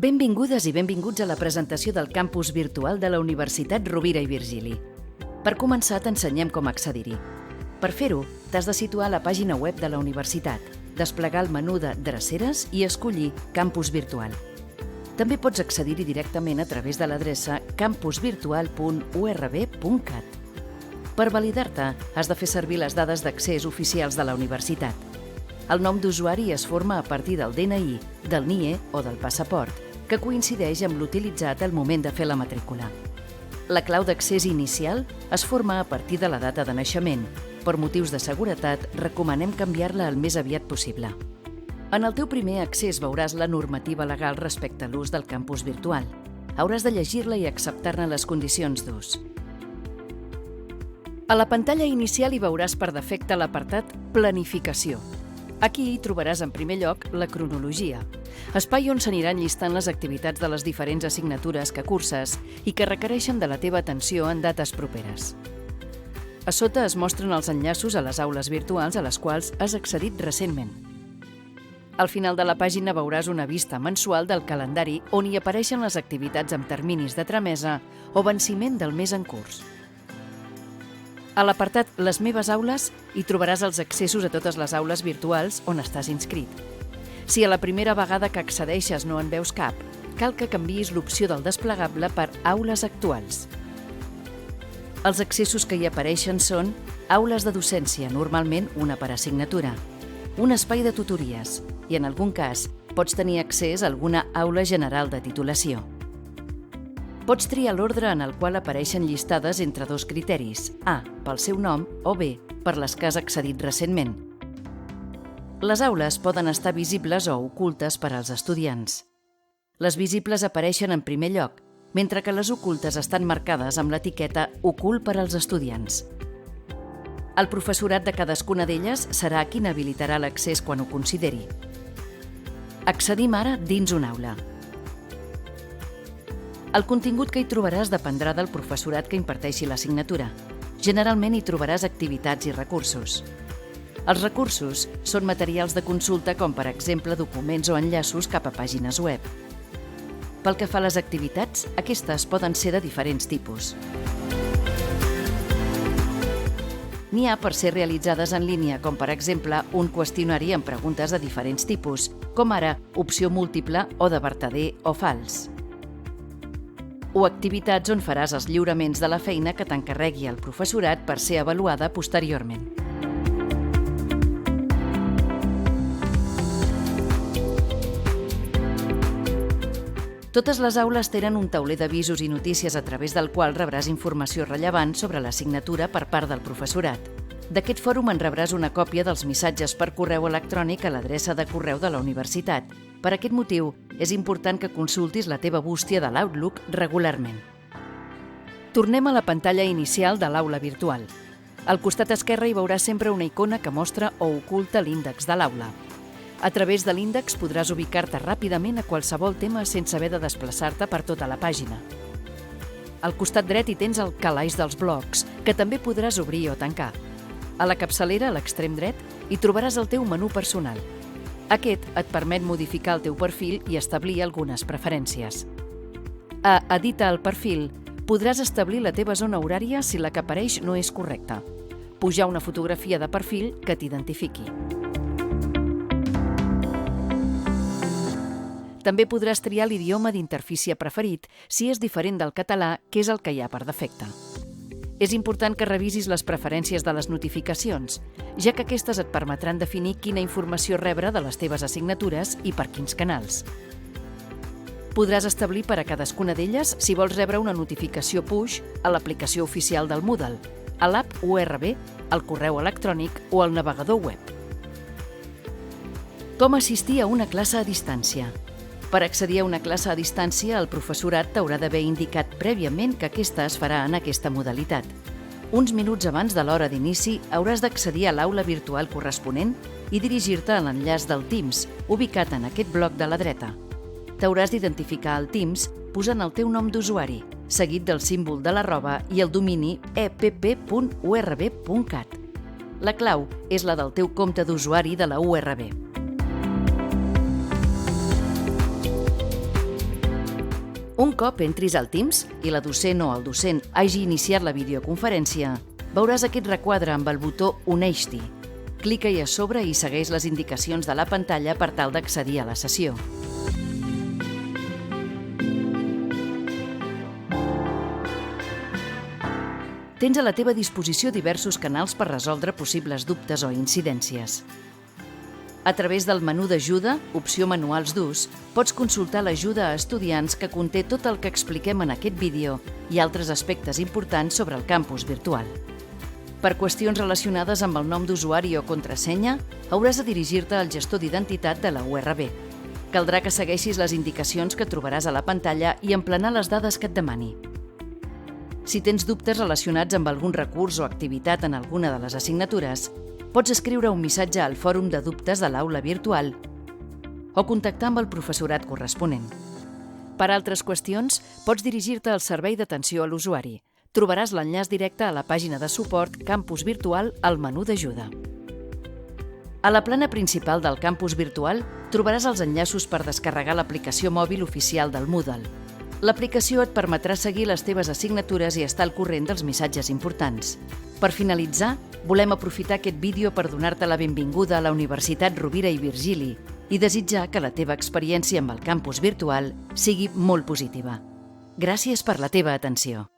Benvingudes i benvinguts a la presentació del campus virtual de la Universitat Rovira i Virgili. Per començar, t'ensenyem com accedir-hi. Per fer-ho, t'has de situar a la pàgina web de la universitat, desplegar el menú de Dreceres i escollir Campus Virtual. També pots accedir-hi directament a través de l'adreça campusvirtual.urb.cat. Per validar-te, has de fer servir les dades d'accés oficials de la universitat. El nom d'usuari es forma a partir del DNI, del NIE o del passaport, que coincideix amb l'utilitzat al moment de fer la matrícula. La clau d'accés inicial es forma a partir de la data de naixement. Per motius de seguretat, recomanem canviar-la el més aviat possible. En el teu primer accés veuràs la normativa legal respecte a l'ús del campus virtual. Hauràs de llegir-la i acceptar-ne les condicions d'ús. A la pantalla inicial hi veuràs per defecte l'apartat Planificació. Aquí hi trobaràs en primer lloc la cronologia, espai on s'aniran llistant les activitats de les diferents assignatures que curses i que requereixen de la teva atenció en dates properes. A sota es mostren els enllaços a les aules virtuals a les quals has accedit recentment. Al final de la pàgina veuràs una vista mensual del calendari on hi apareixen les activitats amb terminis de tramesa o venciment del mes en curs. A l'apartat Les meves aules hi trobaràs els accessos a totes les aules virtuals on estàs inscrit. Si a la primera vegada que accedeixes no en veus cap, cal que canviïs l'opció del desplegable per Aules actuals. Els accessos que hi apareixen són aules de docència, normalment una per assignatura, un espai de tutories i, en algun cas, pots tenir accés a alguna aula general de titulació. Pots triar l'ordre en el qual apareixen llistades entre dos criteris, A, pel seu nom, o B, per les que has accedit recentment. Les aules poden estar visibles o ocultes per als estudiants. Les visibles apareixen en primer lloc, mentre que les ocultes estan marcades amb l'etiqueta Ocult per als estudiants. El professorat de cadascuna d'elles serà qui n'habilitarà l'accés quan ho consideri. Accedim ara dins una aula. El contingut que hi trobaràs dependrà del professorat que imparteixi l'assignatura. Generalment hi trobaràs activitats i recursos. Els recursos són materials de consulta com, per exemple, documents o enllaços cap a pàgines web. Pel que fa a les activitats, aquestes poden ser de diferents tipus. N'hi ha per ser realitzades en línia, com per exemple un qüestionari amb preguntes de diferents tipus, com ara opció múltiple o de vertader o fals. O activitats on faràs els lliuraments de la feina que t'encarregui el professorat per ser avaluada posteriorment. Totes les aules tenen un tauler d'avisos i notícies a través del qual rebràs informació rellevant sobre l'assignatura per part del professorat. D'aquest fòrum en rebràs una còpia dels missatges per correu electrònic a l'adreça de correu de la universitat. Per aquest motiu, és important que consultis la teva bústia de l'Outlook regularment. Tornem a la pantalla inicial de l'aula virtual. Al costat esquerre hi veuràs sempre una icona que mostra o oculta l'índex de l'aula. A través de l'índex podràs ubicar-te ràpidament a qualsevol tema sense haver de desplaçar-te per tota la pàgina. Al costat dret hi tens el calaix dels blocs, que també podràs obrir o tancar. A la capçalera, a l'extrem dret, hi trobaràs el teu menú personal. Aquest et permet modificar el teu perfil i establir algunes preferències. A Edita el perfil podràs establir la teva zona horària si la que apareix no és correcta. Pujar una fotografia de perfil que t'identifiqui. També podràs triar l'idioma d'interfície preferit si és diferent del català, que és el que hi ha per defecte. És important que revisis les preferències de les notificacions, ja que aquestes et permetran definir quina informació rebre de les teves assignatures i per quins canals. Podràs establir per a cadascuna d'elles si vols rebre una notificació push a l'aplicació oficial del Moodle, a l'app URB, al correu electrònic o al navegador web. Com assistir a una classe a distància? Per accedir a una classe a distància, el professorat t'haurà d'haver indicat prèviament que aquesta es farà en aquesta modalitat. Uns minuts abans de l'hora d'inici hauràs d'accedir a l'aula virtual corresponent i dirigir-te a l'enllaç del Teams, ubicat en aquest bloc de la dreta. T'hauràs d'identificar al Teams posant el teu nom d'usuari, seguit del símbol de l'arroba i el domini epp.urb.cat. La clau és la del teu compte d'usuari de la URB. Un cop entris al Teams i la docent o el docent hagi iniciat la videoconferència, veuràs aquest requadre amb el botó Uneix-t'hi. Clica-hi a sobre i segueix les indicacions de la pantalla per tal d'accedir a la sessió. Tens a la teva disposició diversos canals per resoldre possibles dubtes o incidències. A través del menú d'ajuda, opció Manuals d'ús, pots consultar l'ajuda a estudiants que conté tot el que expliquem en aquest vídeo i altres aspectes importants sobre el campus virtual. Per qüestions relacionades amb el nom d'usuari o contrasenya, hauràs de dirigir-te al gestor d'identitat de la URB. Caldrà que segueixis les indicacions que trobaràs a la pantalla i emplenar les dades que et demani. Si tens dubtes relacionats amb algun recurs o activitat en alguna de les assignatures, pots escriure un missatge al fòrum de dubtes de l'aula virtual o contactar amb el professorat corresponent. Per altres qüestions, pots dirigir-te al servei d'atenció a l'usuari. Trobaràs l'enllaç directe a la pàgina de suport Campus Virtual al menú d'ajuda. A la plana principal del campus virtual trobaràs els enllaços per descarregar l'aplicació mòbil oficial del Moodle. L'aplicació et permetrà seguir les teves assignatures i estar al corrent dels missatges importants. Per finalitzar, volem aprofitar aquest vídeo per donar-te la benvinguda a la Universitat Rovira i Virgili i desitjar que la teva experiència amb el campus virtual sigui molt positiva. Gràcies per la teva atenció.